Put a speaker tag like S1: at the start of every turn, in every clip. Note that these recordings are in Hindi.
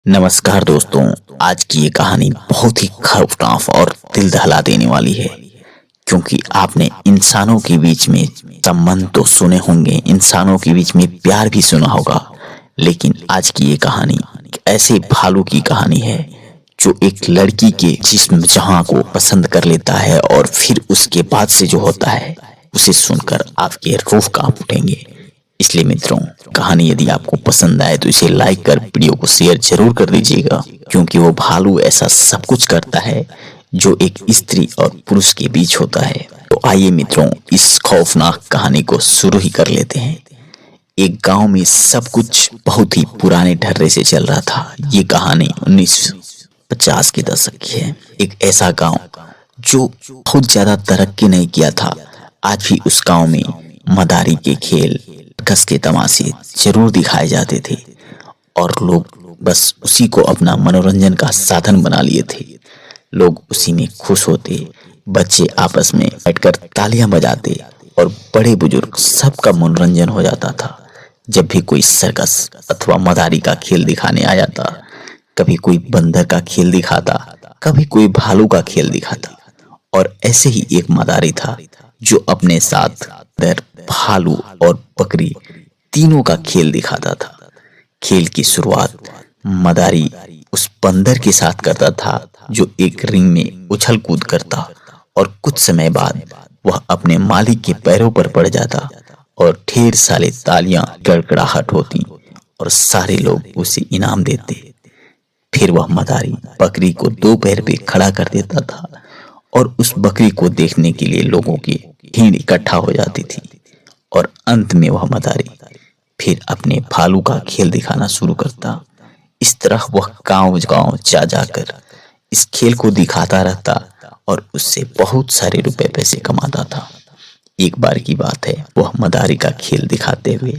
S1: नमस्कार दोस्तों। आज की ये कहानी बहुत ही खौफनाक और दिल दहला देने वाली है, क्योंकि आपने इंसानों के बीच में संबंध तो सुने होंगे, इंसानों के बीच में प्यार भी सुना होगा, लेकिन आज की ये कहानी एक ऐसे भालू की कहानी है जो एक लड़की के जिस्म जहां को पसंद कर लेता है और फिर उसके बाद से जो होता है उसे सुनकर आपके रूह कांप उठेंगे। इसलिए मित्रों, कहानी यदि आपको पसंद आए तो इसे लाइक कर वीडियो को शेयर जरूर कर दीजिएगा, क्योंकि वो भालू ऐसा सब कुछ करता है जो एक स्त्री और पुरुष के बीच होता है। तो आइए मित्रों, इस खौफनाक कहानी को शुरू ही कर लेते हैं। एक गांव में सब कुछ बहुत ही पुराने ढर्रे से चल रहा था। ये कहानी 1950 के दशक की है। एक ऐसा गांव जो बहुत ज्यादा तरक्की नहीं किया था। आज भी उस गांव में मदारी के खेल, सर्कस के तमाशे जरूर दिखाए जाते थे और लोग बस उसी को अपना मनोरंजन का साधन बना लिए थे। लोग उसी में खुश होते, बच्चे आपस में बैठकर तालियां बजाते और बड़े बुजुर्ग सबका मनोरंजन हो जाता था। जब भी कोई सर्कस अथवा मदारी का खेल दिखाने आ जाता, कभी कोई बंदर का खेल दिखाता, कभी कोई भालू का खेल दिखाता, और ऐसे ही एक मदारी था जो अपने साथ भालू और बकरी तीनों का खेल दिखाता था। खेल की शुरुआत मदारी उस बंदर के साथ करता था जो एक रिंग में उछल कूद करता, और कुछ समय बाद वह अपने मालिक के पैरों पर पड़ जाता और ढेर सारे तालियां गड़गड़ाहट होती और सारे लोग उसे इनाम देते। फिर वह मदारी बकरी को दो पैर पे खड़ा कर देता था और उस बकरी को देखने के लिए लोगों की भीड़ इकट्ठा हो जाती थी। और अंत में वह मदारी फिर अपने भालू का खेल दिखाना शुरू करता। इस तरह वह गांव-गांव जा जाकर इस खेल को दिखाता रहता और उससे बहुत सारे रुपए पैसे कमाता था। एक बार की बात है, वह मदारी का खेल दिखाते हुए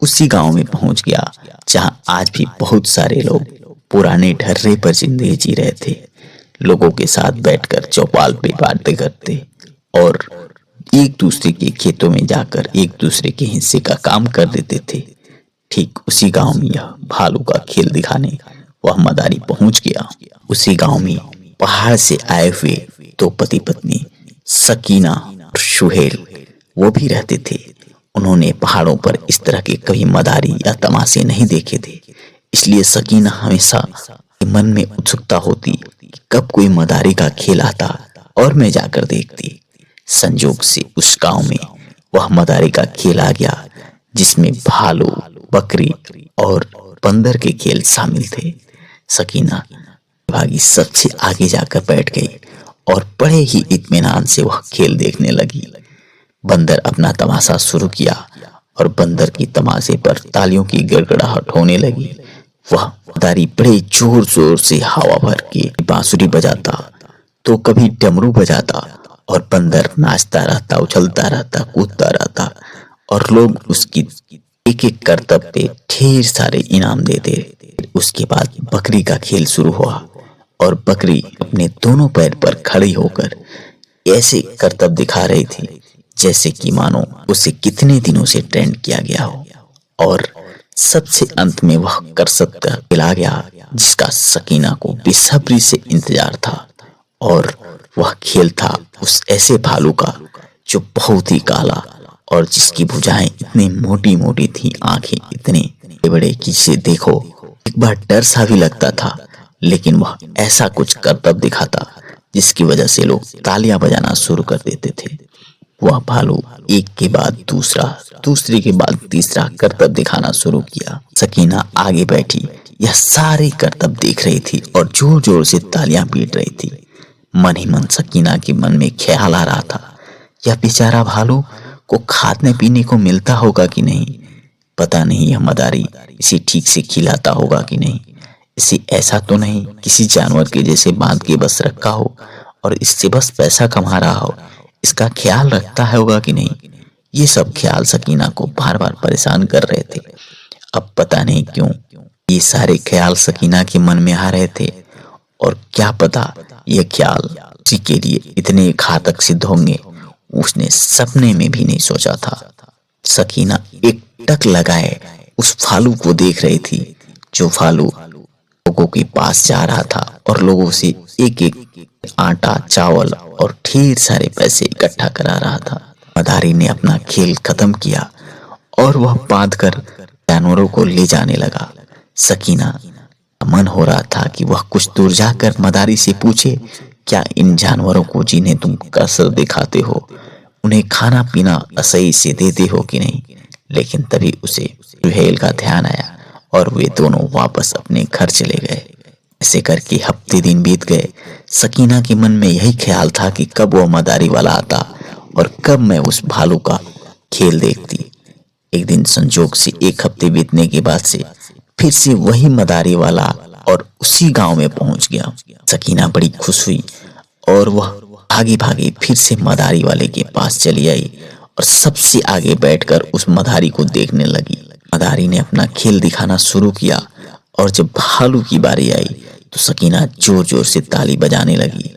S1: उसी गांव में पहुंच गया जहां आज भी बहुत सारे लोग पुराने ढर्रे पर जिंदगी जी रहे थे। लोगों के साथ बैठकर चौपाल पे बातें करते और एक दूसरे के खेतों में जाकर एक दूसरे के हिस्से का काम कर देते थे। ठीक उसी गांव में यह भालू का खेल दिखाने वह मदारी पहुंच गया। उसी गांव में पहाड़ से आए हुए दो पति पत्नी सकीना और सुहेल वो भी रहते थे। उन्होंने पहाड़ों पर इस तरह के कभी मदारी या तमाशे नहीं देखे थे, इसलिए सकीना हमेशा मन में उत्सुकता होती कि कब कोई मदारी का खेल आता और मैं जाकर देखती। संजोग से उस गांव में वह मदारी का खेल आ गया, जिसमें भालू, बकरी और बंदर के खेल शामिल थे। सकीना भागी सबसे आगे जाकर बैठ गई और बड़े ही इत्मीनान से वह खेल देखने लगी। बंदर अपना तमाशा शुरू किया और बंदर की तमाशे पर तालियों की गड़गड़ाहट होने लगी। वह मदारी बड़े जोर जोर से हवा भर के बांसुरी बजाता तो कभी डमरू बजाता, और बंदर नाचता रहता, उछलता रहता, कूदता रहता, और लोग उसकी एक एक करतब पे ढेर सारे इनाम देते। उसके बाद बकरी का खेल शुरू हुआ और बकरी अपने दोनों पैर पर खड़ी होकर ऐसे करतब दिखा रही थी जैसे कि मानो उसे कितने दिनों से ट्रेंड किया गया हो। और सबसे अंत में वह करतब पिला गया जिसका सकीना को बेसब्री से इंतजार था, और वह खेल था उस ऐसे भालू का जो बहुत ही काला और जिसकी भुजाएं इतनी मोटी मोटी थी, आंखें इतने बड़े कि जिसे देखो एक बार डर सा भी लगता था। लेकिन वह ऐसा कुछ करतब दिखाता जिसकी वजह से लोग तालियां बजाना शुरू कर देते थे। वह भालू एक के बाद दूसरा, दूसरे के बाद तीसरा करतब दिखाना शुरू किया। सकीना आगे बैठी यह सारे करतब देख रही थी और जोर जोर से तालियां पीट रही थी। मन ही मन सकीना के मन में ख्याल आ रहा था, यह बेचारा भालू को खाने पीने को मिलता होगा कि नहीं, पता नहीं यह मदारी इसे ठीक से खिलाता होगा कि नहीं, इसे ऐसा तो नहीं किसी जानवर के जैसे बांध के बस रखा हो और इससे बस पैसा कमा रहा हो, इसका ख्याल रखता होगा कि नहीं। ये सब ख्याल सकीना को बार बार परेशान कर रहे थे। अब पता नहीं क्यों ये सारे ख्याल सकीना के मन में आ रहे थे, और क्या पता ये ख्याल उसी के लिए इतने घातक सिद्ध होंगे, उसने सपने में भी नहीं सोचा था। सकीना एक टक लगाए उस भालू को देख रही थी जो भालू लोगों के पास जा रहा था और लोगों से एक एक आटा, चावल और ढेर सारे पैसे इकट्ठा करा रहा था। मदारी ने अपना खेल खत्म किया और वह बांध कर जानवरों को ले जाने लगा। सकीना का मन हो रहा था कि वह कुछ दूर जाकर मदारी से पूछे, क्या इन जानवरों को जिन्हें तुम कसर दिखाते हो उन्हें खाना पीना सही से देते हो कि नहीं? लेकिन तभी उसे सुहेल का ध्यान आया और वे दोनों वापस अपने घर चले गए। ऐसे करके हफ्ते दिन बीत गए। सकीना के मन में यही ख्याल था कि कब वह मदारी वाला आता और कब मैं उस भालू का खेल देखती। एक दिन संजोग से एक हफ्ते बीतने के बाद से फिर से वही मदारी वाला और उसी गांव में पहुंच गया। सकीना बड़ी खुश हुई और वह भागी भागी फिर से मदारी वाले के पास चली आई और सबसे आगे बैठकर उस मदारी को देखने लगी। मदारी ने अपना खेल दिखाना शुरू किया और जब भालू की बारी आई तो सकीना जोर जोर से ताली बजाने लगी।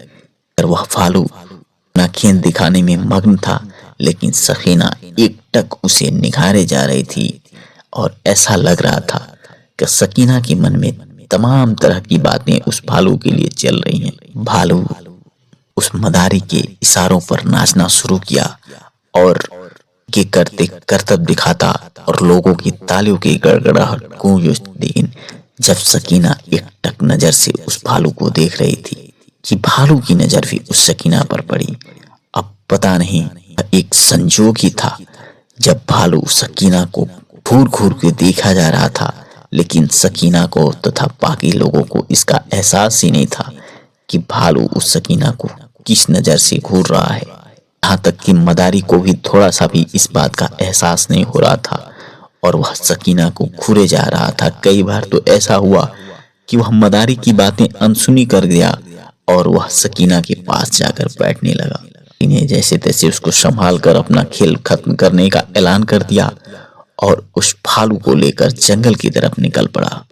S1: और वह भालू अपना खेल दिखाने में मग्न था, लेकिन सकीना एकटक उसे निहारे जा रही थी और ऐसा लग रहा था कि सकीना के मन में तमाम तरह की बातें उस भालू के लिए चल रही हैं। भालू उस मदारी के इशारों पर नाचना शुरू किया और के करते करतब दिखाता और लोगों की तालियों की गड़गड़ाहट गूंज उठती। लेकिन जब सकीना एकटक नजर से उस भालू को देख रही थी कि भालू की नजर भी उस सकीना पर पड़ी। अब पता नहीं एक संजोग ही था जब भालू सकीना को घूर घूर के देखा जा रहा था, लेकिन सकीना को तथा बाकी लोगों को इसका एहसास ही नहीं था कि भालू उस सकीना को किस नजर से घूर रहा है। यहाँ तक कि मदारी को भी थोड़ा सा भी इस बात का एहसास नहीं हो रहा था और वह सकीना को घूरे जा रहा था। कई बार तो ऐसा हुआ कि वह मदारी की बातें अनसुनी कर गया और वह सकीना के पास जाकर बैठने लगा। इन्हें जैसे तैसे उसको संभाल कर अपना खेल खत्म करने का ऐलान कर दिया और उस भालू को लेकर जंगल की तरफ निकल पड़ा।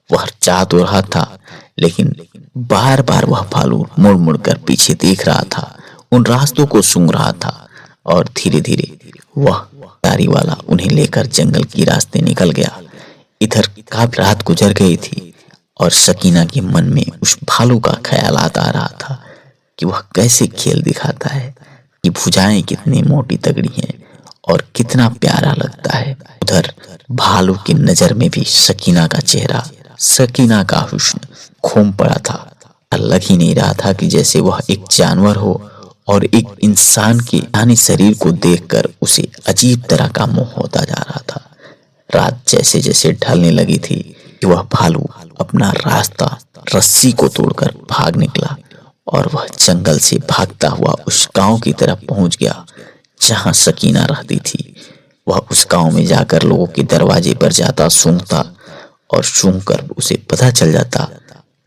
S1: वह चाह तो रहा था, लेकिन बार बार वह भालू मुड़ मुड़ कर पीछे देख रहा था, उन रास्तों को सूंघ रहा था और धीरे धीरे वह मदारी वाला उन्हें लेकर जंगल की रास्ते निकल गया। इधर काफी रात गुजर गई थी और सकीना के मन में उस भालू का ख्यालात आ रहा था कि वह कैसे खेल दिखाता है, कि भुजाएं कितनी मोटी तगड़ी हैं और कितना प्यारा लगता है। उधर भालू की नजर में भी सकीना का चेहरा, सकीना का हुस्न खोम पड़ा था। लग ही नहीं रहा था कि जैसे वह एक जानवर हो और एक इंसान के यानी शरीर को देखकर उसे अजीब तरह का मोह होता जा रहा था। रात जैसे जैसे ढलने लगी थी कि वह भालू अपना रास्ता रस्सी को तोड़कर भाग निकला और वह जंगल से भागता हुआ उस गांव की तरफ पहुंच गया जहां सकीना रहती थी। वह उस गांव में जाकर लोगों के दरवाजे पर जाता, सूंघता और सूंघकर उसे पता चल जाता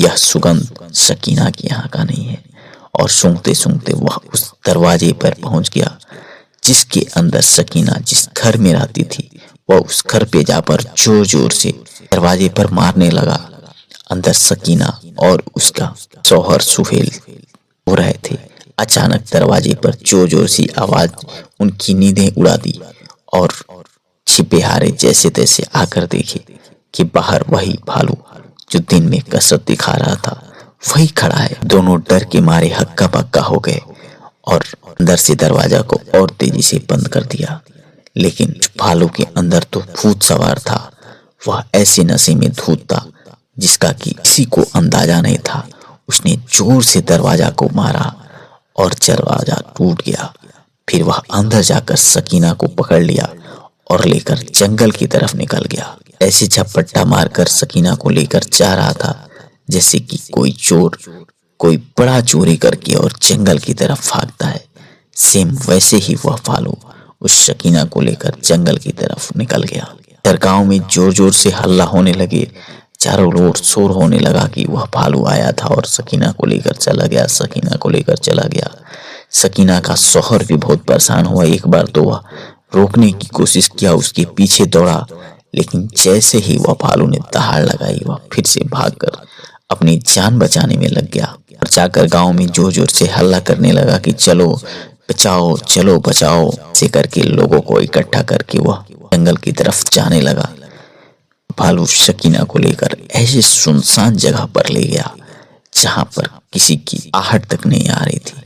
S1: यह सुगंध सकीना के यहाँ का नहीं है। और सूंघते सूंघते वह उस दरवाजे पर पहुंच गया जिसके अंदर सकीना जिस घर में रहती थी। वह उस घर पे जाकर जोर जोर से दरवाजे पर मारने लगा। अंदर सकीना और उसका शौहर सुहेल हो रहे थे। अचानक दरवाजे पर जोर जोर से आवाज उनकी नींदें उड़ा दी और छिपे हारे जैसे तैसे आकर देखे कि बाहर वही भालू जो दिन में कसरत दिखा रहा था वही खड़ा है। दोनों डर के मारे हक्का बक्का हो गए और अंदर से दरवाजा को और तेजी से बंद कर दिया। लेकिन भालू के अंदर तो भूत सवार था। वह ऐसे नशे में धूत था जिसका कि किसी को अंदाजा नहीं था। उसने जोर से दरवाजा को मारा और दरवाजा टूट गया। फिर वह अंदर जाकर सकीना को पकड़ लिया और लेकर जंगल की तरफ निकल गया। ऐसे झपट्टा मारकर सकीना को लेकर जा रहा था जैसे कि कोई चोर कोई बड़ा चोरी करके और जंगल की तरफ भागता है। सेम वैसे ही वह भालू उस सकीना को लेकर जंगल की तरफ निकल गया। इधर गांव में जोर जोर से हल्ला होने लगे। चारों ओर शोर होने लगा कि वह भालू आया था और सकीना को लेकर चला गया, सकीना को लेकर चला गया। सकीना का शौहर भी बहुत परेशान हुआ। एक बार तो वह रोकने की कोशिश किया, उसके पीछे दौड़ा, लेकिन जैसे ही वह भालू ने दहाड़ लगाई वह फिर से भागकर अपनी जान बचाने में लग गया और जाकर गांव में जोर जोर से हल्ला करने लगा कि चलो बचाओ, चलो बचाओ। ऐसे करके लोगों को इकट्ठा करके वह जंगल की तरफ जाने लगा। भालू सकीना को लेकर ऐसे सुनसान जगह पर ले गया जहां पर किसी की आहट तक नहीं आ रही थी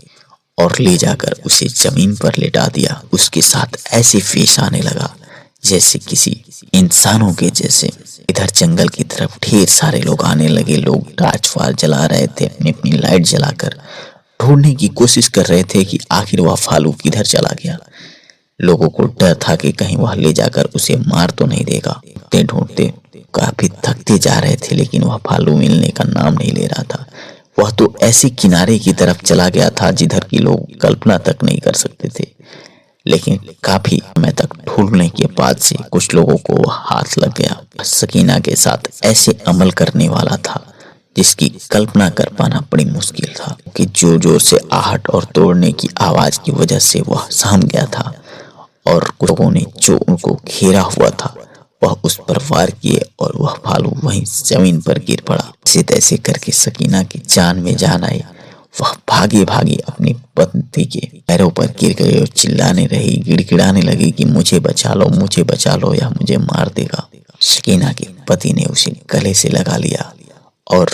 S1: और ले जाकर उसे जमीन पर लेटा दिया। उसके साथ ऐसे पेश आने लगा जैसे किसी इंसानों के जैसे। इधर जंगल की तरफ ढेर सारे लोग आने लगे। लोग टार्च फायर जला रहे थे, अपनी अपनी लाइट जलाकर ढूंढने की कोशिश कर रहे थे कि आखिर वह भालू किधर चला गया। लोगों को डर था कि कहीं वह ले जाकर उसे मार तो नहीं देगा। ढूंढते ढूंढते काफी थकते जा रहे थे, लेकिन वह भालू मिलने का नाम नहीं ले रहा था। वह तो ऐसे किनारे की तरफ चला गया था जिधर की लोग कल्पना तक नहीं कर सकते थे। लेकिन काफी समय तक ढूंढने के बाद से कुछ लोगों को वह हाथ लग गया। सकीना के साथ ऐसे अमल करने वाला था जिसकी कल्पना कर पाना बड़ी मुश्किल था कि जोर जोर से आहट और तोड़ने की आवाज की वजह से वह सहम गया था और लोगों ने जो उनको घेरा हुआ था वह उस पर वार किए और वह भालू वहीं जमीन पर गिर पड़ा। इसे तैसे करके सकीना की जान में जान आई। वह भागे भागे अपनी पति के पैरों पर गिर गई और चिल्लाने रही, गिड़गिड़ाने लगी कि मुझे बचा लो या मुझे मार देगा। सकीना के पति ने उसे गले से लगा लिया और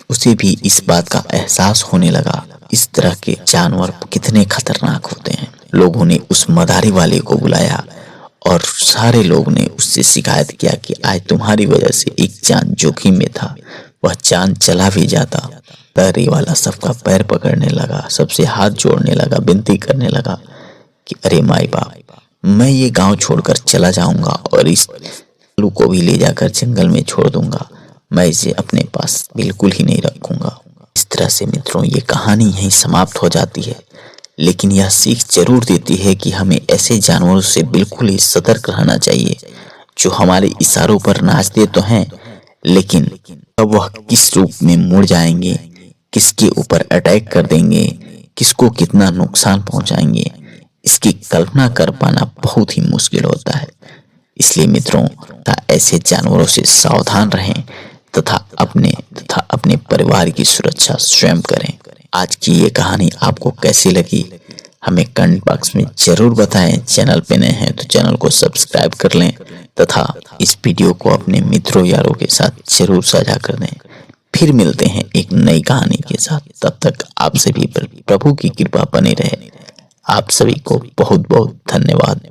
S1: उसे भी इस बात का एहसास होने लगा इस तरह के जानवर कितने खतरनाक होते हैं। लोगों ने उस मदारी वाले को बुलाया और सारे लोग ने उससे शिकायत किया कि आज तुम्हारी वजह से एक जान जोखिम में था, वह जान चला भी जाता। तरी वाला सबका पैर पकड़ने लगा, सबसे हाथ जोड़ने लगा, विनती करने लगा कि अरे माई बाप, मैं ये गांव छोड़कर चला जाऊंगा और इस भालू को भी ले जाकर जंगल में छोड़ दूंगा। मैं इसे अपने पास बिल्कुल ही नहीं रखूंगा। इस तरह से मित्रों ये कहानी यहीं समाप्त हो जाती है, लेकिन यह सीख जरूर देती है कि हमें ऐसे जानवरों से बिल्कुल ही सतर्क रहना चाहिए जो हमारे इशारों पर नाचते तो हैं, लेकिन अब वह किस रूप में मुड़ जाएंगे, किसके ऊपर अटैक कर देंगे, किसको कितना नुकसान पहुंचाएंगे, इसकी कल्पना कर पाना बहुत ही मुश्किल होता है। इसलिए मित्रों ऐसे जानवरों से सावधान रहें तथा अपने परिवार की सुरक्षा स्वयं करें। आज की ये कहानी आपको कैसी लगी हमें कमेंट बॉक्स में जरूर बताएं। चैनल पे नए हैं तो चैनल को सब्सक्राइब कर लें तथा इस वीडियो को अपने मित्रों यारों के साथ जरूर साझा कर दें। फिर मिलते हैं एक नई कहानी के साथ। तब तक आप सभी पर प्रभु की कृपा बनी रहे। आप सभी को बहुत बहुत धन्यवाद।